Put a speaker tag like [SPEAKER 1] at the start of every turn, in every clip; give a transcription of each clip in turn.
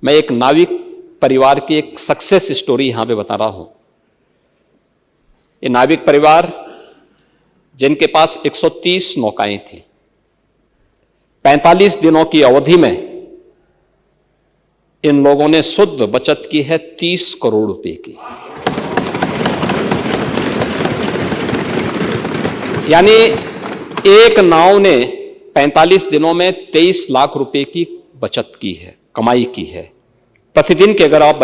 [SPEAKER 1] मैं एक नाविक परिवार की एक सक्सेस स्टोरी यहां पे बता रहा हूं। ये नाविक परिवार जिनके पास 130 नौकाएं थी, 45 दिनों की अवधि में इन लोगों ने शुद्ध बचत की है 30 करोड़ रुपए की। यानी एक नाव ने 45 दिनों में 23 लाख रुपए की बचत की है, कमाई की है। प्रतिदिन के अगर आप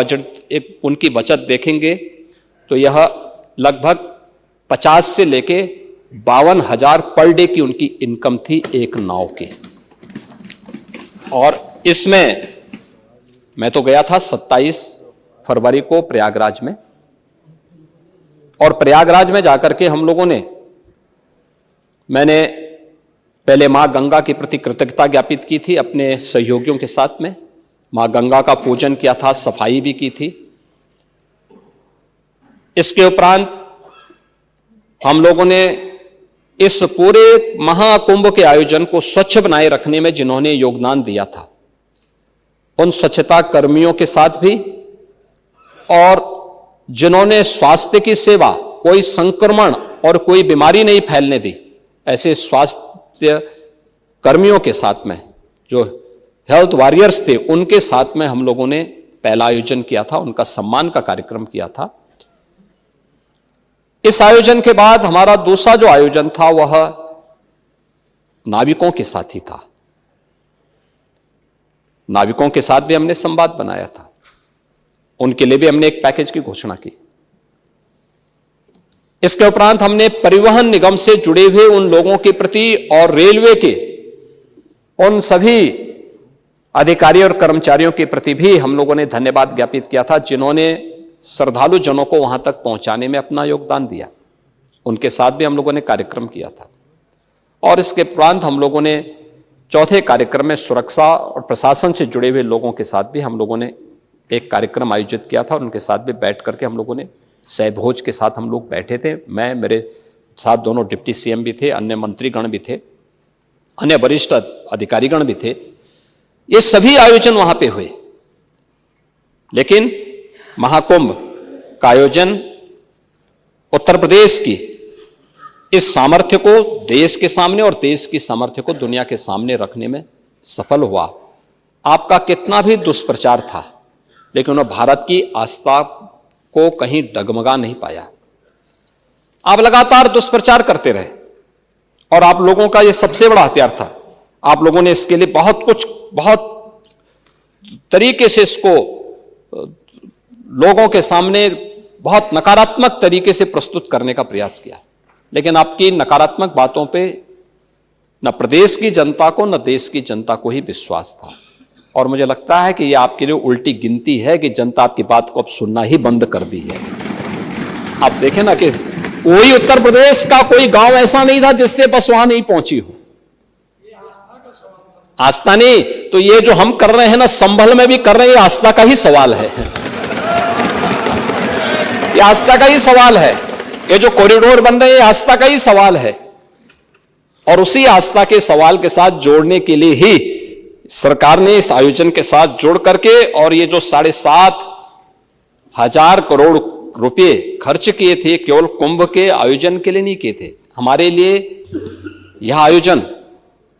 [SPEAKER 1] उनकी बचत देखेंगे तो यह लगभग 50 से लेके 52,000 पर डे की उनकी इनकम थी एक नाव की। और इसमें मैं तो गया था 27 फरवरी को प्रयागराज में, और प्रयागराज में जाकर के हम लोगों ने, मैंने पहले मां गंगा के प्रति कृतज्ञता ज्ञापित की थी अपने सहयोगियों के साथ में। मां गंगा का पूजन किया था, सफाई भी की थी। इसके उपरांत हम लोगों ने इस पूरे महाकुंभ के आयोजन को स्वच्छ बनाए रखने में जिन्होंने योगदान दिया था, उन स्वच्छता कर्मियों के साथ भी, और जिन्होंने स्वास्थ्य की सेवा, कोई संक्रमण और कोई बीमारी नहीं फैलने दी, ऐसे स्वास्थ्य कर्मियों के साथ में, जो हेल्थ वॉरियर्स थे, उनके साथ में हम लोगों ने पहला आयोजन किया था, उनका सम्मान का कार्यक्रम किया था। इस आयोजन के बाद हमारा दूसरा जो आयोजन था वह नाविकों के साथ ही था। नाविकों के साथ भी हमने संवाद बनाया था, उनके लिए भी हमने एक पैकेज की घोषणा की। इसके उपरांत हमने परिवहन निगम से जुड़े हुए उन लोगों के प्रति और रेलवे के उन सभी अधिकारी और कर्मचारियों के प्रति भी हम लोगों ने धन्यवाद ज्ञापित किया था, जिन्होंने श्रद्धालु जनों को वहां तक पहुंचाने में अपना योगदान दिया। उनके साथ भी हम लोगों ने कार्यक्रम किया था। और इसके उपरांत हम लोगों ने चौथे कार्यक्रम में सुरक्षा और प्रशासन से जुड़े हुए लोगों के साथ भी हम लोगों ने एक कार्यक्रम आयोजित किया था, और उनके साथ भी बैठ करके हम लोगों ने सहभोज के साथ हम लोग बैठे थे। मैं, मेरे साथ दोनों डिप्टी सीएम भी थे, अन्य मंत्रीगण भी थे, अन्य वरिष्ठ अधिकारीगण भी थे। ये सभी आयोजन वहां पे हुए। लेकिन महाकुंभ का आयोजन उत्तर प्रदेश की इस सामर्थ्य को देश के सामने और देश की सामर्थ्य को दुनिया के सामने रखने में सफल हुआ। आपका कितना भी दुष्प्रचार था, लेकिन उन्होंने भारत की आस्था को कहीं डगमगा नहीं पाया। आप लगातार दुष्प्रचार करते रहे, और आप लोगों का यह सबसे बड़ा हथियार था। आप लोगों ने इसके लिए बहुत तरीके से इसको लोगों के सामने बहुत नकारात्मक तरीके से प्रस्तुत करने का प्रयास किया। लेकिन आपकी नकारात्मक बातों पे न प्रदेश की जनता को न देश की जनता को ही विश्वास था। और मुझे लगता है कि यह आपके लिए उल्टी गिनती है कि जनता आपकी बात को अब सुनना ही बंद कर दी है। आप देखें ना कि कोई उत्तर प्रदेश का कोई गांव ऐसा नहीं था जिससे बस वहां नहीं पहुंची हो। आस्था नहीं, तो ये जो हम कर रहे हैं ना, संभल में भी कर रहे हैं, ये आस्था का ही सवाल है। ये आस्था का ही सवाल है। ये जो कॉरिडोर बन रहे हैं, ये आस्था का ही सवाल है। और उसी आस्था के सवाल के साथ जोड़ने के लिए ही सरकार ने इस आयोजन के साथ जोड़ करके, और ये जो 7,500 करोड़ रुपए खर्च किए थे, केवल कुंभ के आयोजन के लिए नहीं किए थे। हमारे लिए यह आयोजन